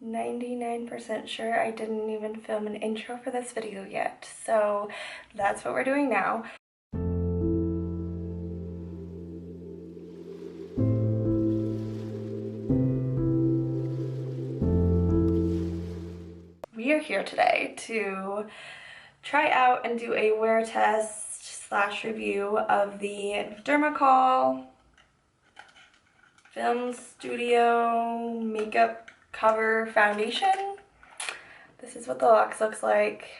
99% sure I didn't even film an intro for this video yet, so that's what we're doing now. We are here today to try out and do a wear test / review of the Dermacol Film Studio Makeup Cover Foundation. This is what the box looks like.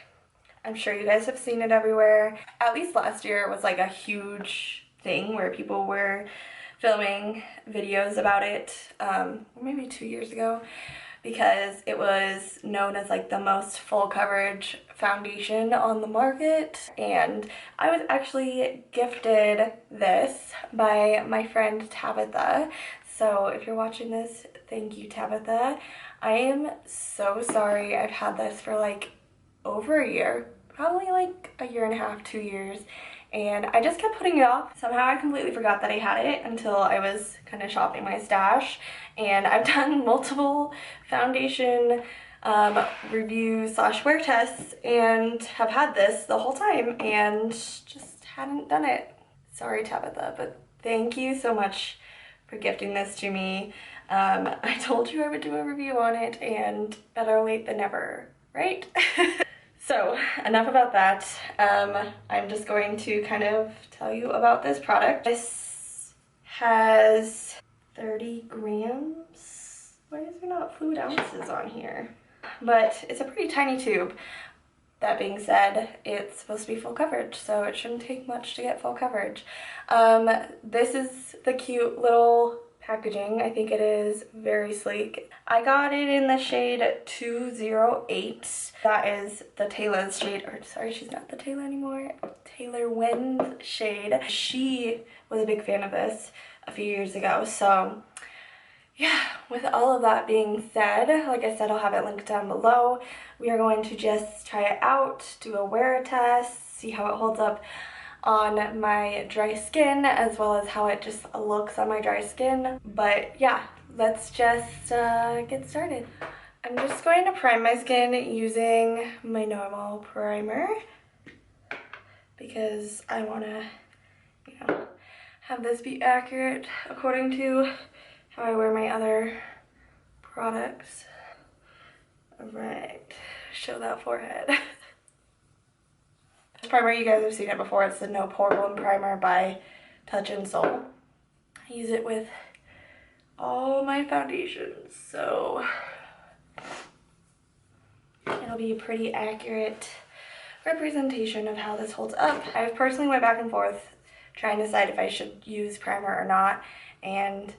I'm sure you guys have seen it everywhere. At least last year it was like a huge thing where people were filming videos about it, maybe 2 years ago, because it was known as like the most full coverage foundation on the market. And I was actually gifted this by my friend Tabitha. So if you're watching this, thank you, Tabitha. I am so sorry. I've had this for like over a year, probably like a year and a half, 2 years. And I just kept putting it off. Somehow I completely forgot that I had it until I was kind of shopping my stash. And I've done multiple foundation review / wear tests and have had this the whole time and just hadn't done it. Sorry, Tabitha, but thank you so much for gifting this to me. I told you I would do a review on it, and better late than never, right? So enough about that. I'm just going to kind of tell you about this product. This has 30 grams. Why is there not fluid ounces on here? But it's a pretty tiny tube. That being said, it's supposed to be full coverage, so it shouldn't take much to get full coverage. This is the cute little packaging. I think it is very sleek. I got it in the shade 208. That is the Taylor's shade, or sorry, she's not the Taylor anymore. Taylor Wynn's shade. She was a big fan of this a few years ago, so yeah, with all of that being said, like I said, I'll have it linked down below. We are going to just try it out, do a wear test, see how it holds up on my dry skin, as well as how it just looks on my dry skin. But yeah, let's just get started. I'm just going to prime my skin using my normal primer because I want to, you know, have this be accurate according to how I wear my other products. Alright, show that forehead. This primer, you guys have seen it before. It's the No Poreblem primer by Touch in Soul. I use it with all my foundations, so it'll be a pretty accurate representation of how this holds up. I've personally went back and forth trying to decide if I should use primer or not, and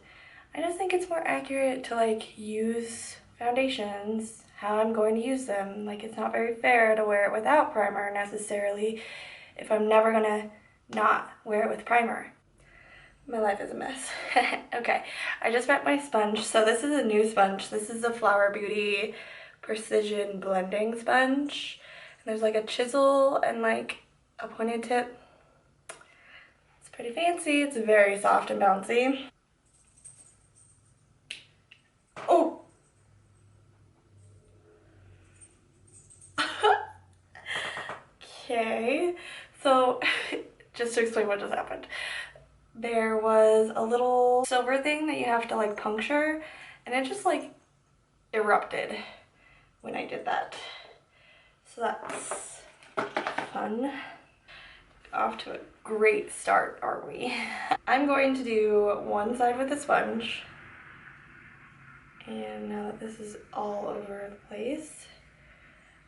I just think it's more accurate to like use foundations how I'm going to use them. Like, it's not very fair to wear it without primer necessarily if I'm never gonna not wear it with primer. My life is a mess. Okay, I just met my sponge. So this is a new sponge. This is the Flower Beauty Precision Blending Sponge. And there's like a chisel and like a pointed tip. It's pretty fancy. It's very soft and bouncy. Oh! Okay, so just to explain what just happened. There was a little silver thing that you have to like puncture, and it just like erupted when I did that. So that's fun. Off to a great start, aren't we? I'm going to do one side with the sponge. And now that this is all over the place,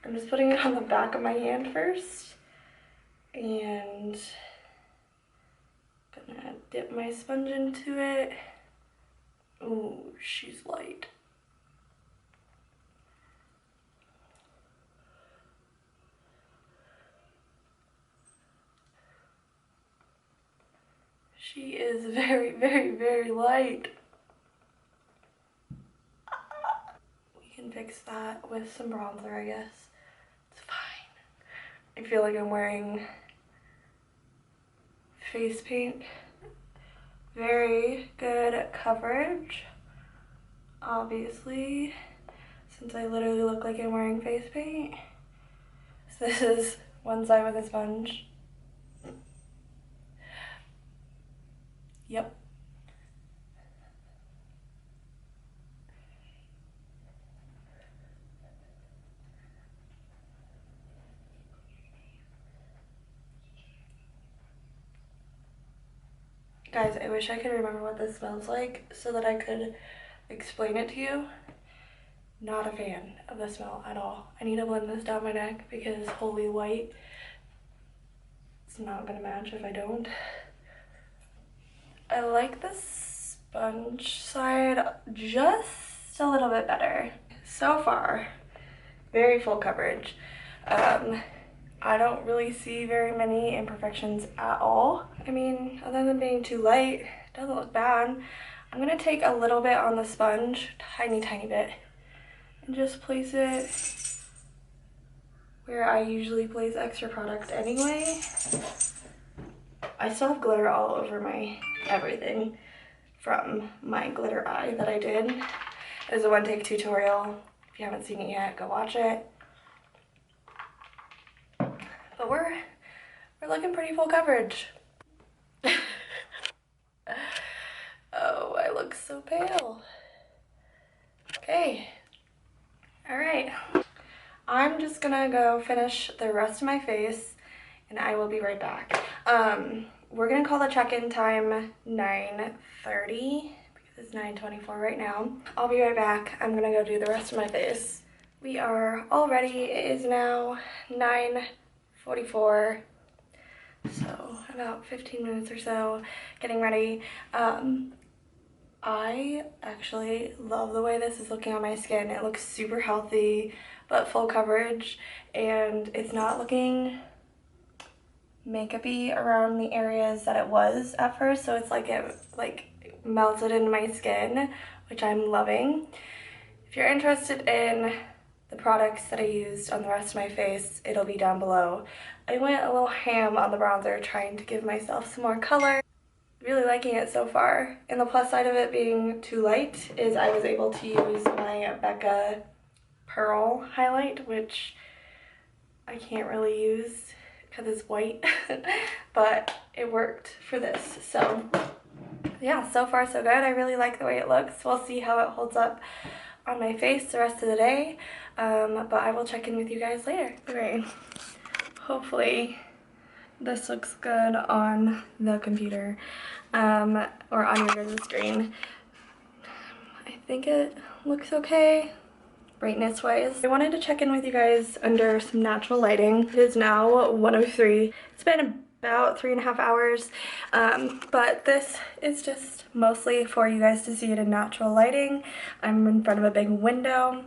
I'm just putting it on the back of my hand first. And gonna dip my sponge into it. Ooh, she's light. She is very, very, very light. We can fix that with some bronzer, I guess. It's fine. I feel like I'm wearing face paint. Very good coverage, obviously, since I literally look like I'm wearing face paint. So this is one side with a sponge. Yep. Guys, I wish I could remember what this smells like so that I could explain it to you. Not a fan of the smell at all. I need to blend this down my neck because holy white, it's not gonna match if I don't. I like the sponge side just a little bit better. So far, very full coverage. I don't really see very many imperfections at all. I mean, other than being too light, it doesn't look bad. I'm gonna take a little bit on the sponge, tiny bit, and just place it where I usually place extra product anyway. I still have glitter all over my everything from my glitter eye that I did. It was a one-take tutorial. If you haven't seen it yet, go watch it. But we're looking pretty full coverage. Oh, I look so pale. Okay. All right. I'm just gonna go finish the rest of my face and I will be right back. We're gonna call the check-in time 9:30 because it's 9:24 right now. I'll be right back. I'm gonna go do the rest of my face. We are all ready. It is now 9:44, so about 15 minutes or so getting ready. I actually love the way this is looking on my skin. It looks super healthy but full coverage, and it's not looking makeup-y around the areas that it was at first, so it's like it melted into my skin, which I'm loving. If you're interested in the products that I used on the rest of my face, it'll be down below. I went a little ham on the bronzer trying to give myself some more color. Really liking it so far. And the plus side of it being too light is I was able to use my Becca Pearl highlight, which I can't really use because it's white, but it worked for this. So yeah, so far so good. I really like the way it looks. We'll see how it holds up on my face the rest of the day, but I will check in with you guys later. Okay, hopefully this looks good on the computer, or on your guys' screen. I think it looks okay brightness wise. I wanted to check in with you guys under some natural lighting. It is now 1:03. It's been about 3.5 hours, but this is just mostly for you guys to see it in natural lighting. I'm in front of a big window,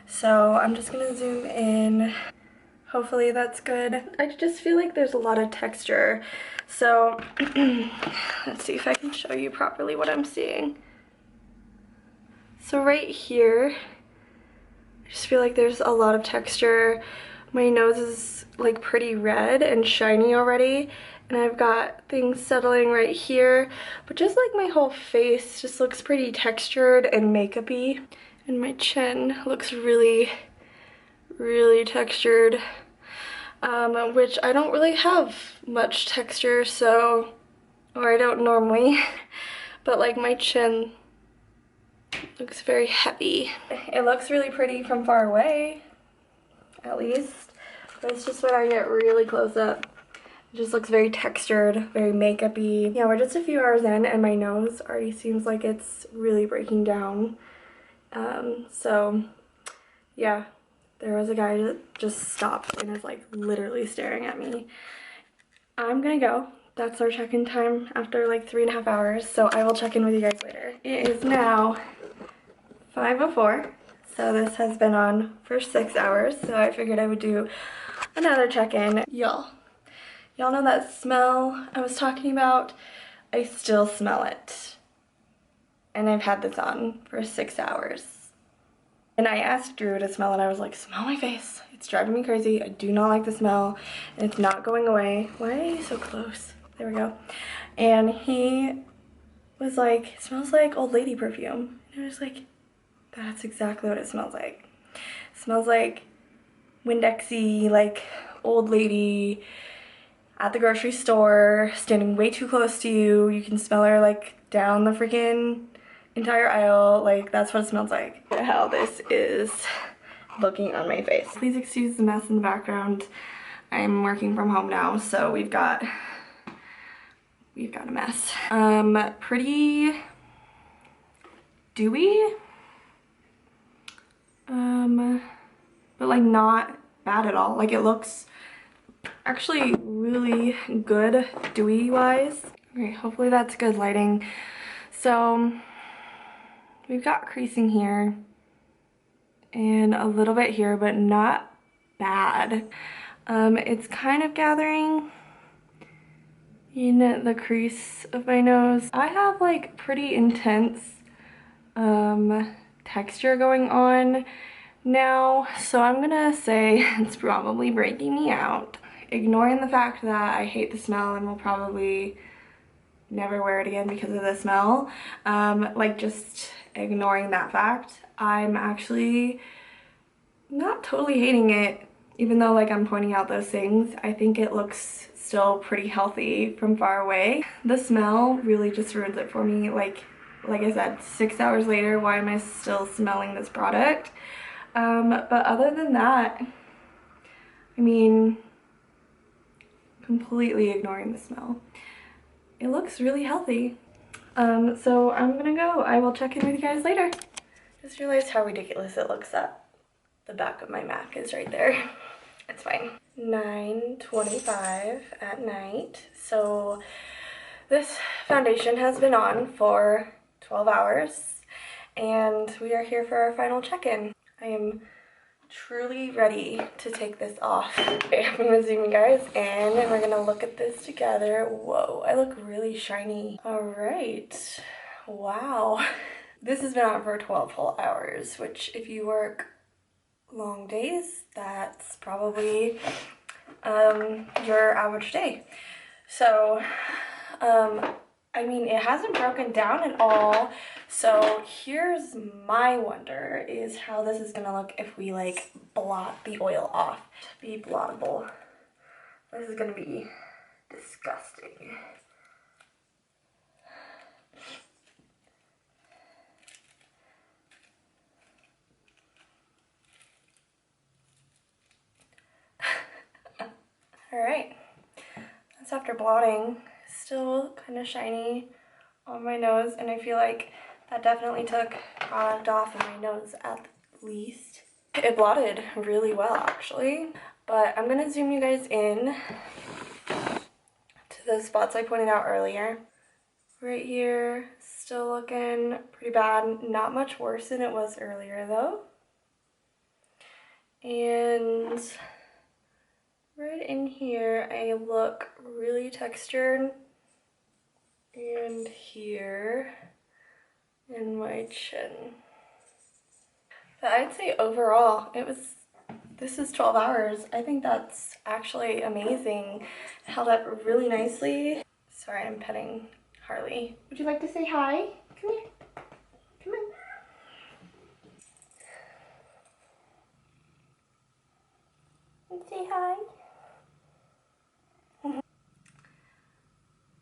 so I'm just gonna zoom in. Hopefully that's good. I just feel like there's a lot of texture, so let's see if I can show you properly what I'm seeing. So right here, I just feel like there's a lot of texture. My nose is like pretty red and shiny already, and I've got things settling right here, but just like my whole face just looks pretty textured and makeup-y, and my chin looks really textured, which I don't really have much texture, so, or I don't normally, but like my chin looks very heavy. It looks really pretty from far away, at least, but it's just when I get really close up, it just looks very textured, very makeup-y. Yeah, we're just a few hours in and my nose already seems like it's really breaking down. So yeah, there was a guy that just stopped and is like literally staring at me. I'm gonna go. That's our check-in time after like 3.5 hours, so I will check in with you guys later. It is now 5:04, so this has been on for 6 hours, so I figured I would do another check-in. Y'all know that smell I was talking about? I still smell it. And I've had this on for 6 hours. And I asked Drew to smell it. I was like, smell my face. It's driving me crazy. I do not like the smell. And it's not going away. Why are you so close? There we go. And he was like, it smells like old lady perfume. And I was like, that's exactly what it smells like. smells like Windexy, like old lady at the grocery store, standing way too close to you. You can smell her like down the freaking entire aisle. Like, that's what it smells like. How this is looking on my face. Please excuse the mess in the background. I'm working from home now, so we've got a mess. Pretty dewy, but like not bad at all. Like, it looks actually really good dewy wise. Okay, hopefully that's good lighting. So we've got creasing here and a little bit here, but not bad. It's kind of gathering in the crease of my nose. I have like pretty intense texture going on now, so I'm gonna say it's probably breaking me out. Ignoring the fact that I hate the smell and will probably never wear it again because of the smell, like just ignoring that fact, I'm actually not totally hating it, even though like I'm pointing out those things. I think it looks still pretty healthy from far away. The smell really just ruins it for me. Like I said, 6 hours later, why am I still smelling this product? But other than that, I mean, completely ignoring the smell, it looks really healthy. So I'm gonna go. I will check in with you guys later. Just realized how ridiculous it looks that the back of my MAC is right there. It's fine. 9:25 at night. So this foundation has been on for 12 hours and we are here for our final check-in. I am truly ready to take this off. Okay, I'm gonna zoom you guys in and we're gonna look at this together. Whoa, I look really shiny. All right, wow. This has been on for 12 whole hours, which if you work long days, that's probably your average day. So, I mean, it hasn't broken down at all. So here's my wonder is how this is gonna look if we like blot the oil off. To be blottable. This is gonna be disgusting. All right, that's after blotting. Still kind of shiny on my nose, and I feel like that definitely took product off of my nose at least. It blotted really well actually, but I'm gonna zoom you guys in to the spots I pointed out earlier. Right here, still looking pretty bad. Not much worse than it was earlier though. And right in here, I look really textured. And here in my chin. But I'd say overall, this is 12 hours. I think that's actually amazing. It held up really nicely. Sorry, I'm petting Harley. Would you like to say hi? Come here. Come on. Say hi.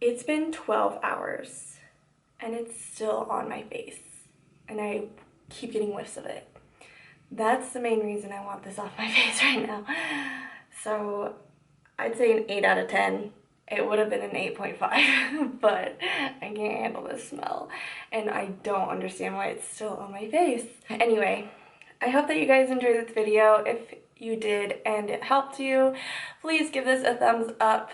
It's been 12 hours and it's still on my face and I keep getting whiffs of it. That's the main reason I want this off my face right now. So I'd say an 8 out of 10. It would have been an 8.5, but I can't handle this smell and I don't understand why it's still on my face. Anyway, I hope that you guys enjoyed this video. If you did and it helped you, please give this a thumbs up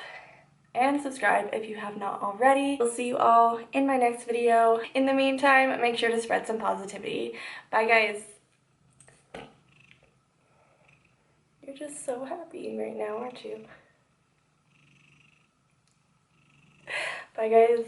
and subscribe if you have not already. We'll see you all in my next video. In the meantime, make sure to spread some positivity. Bye guys. You're just so happy right now, aren't you? Bye guys.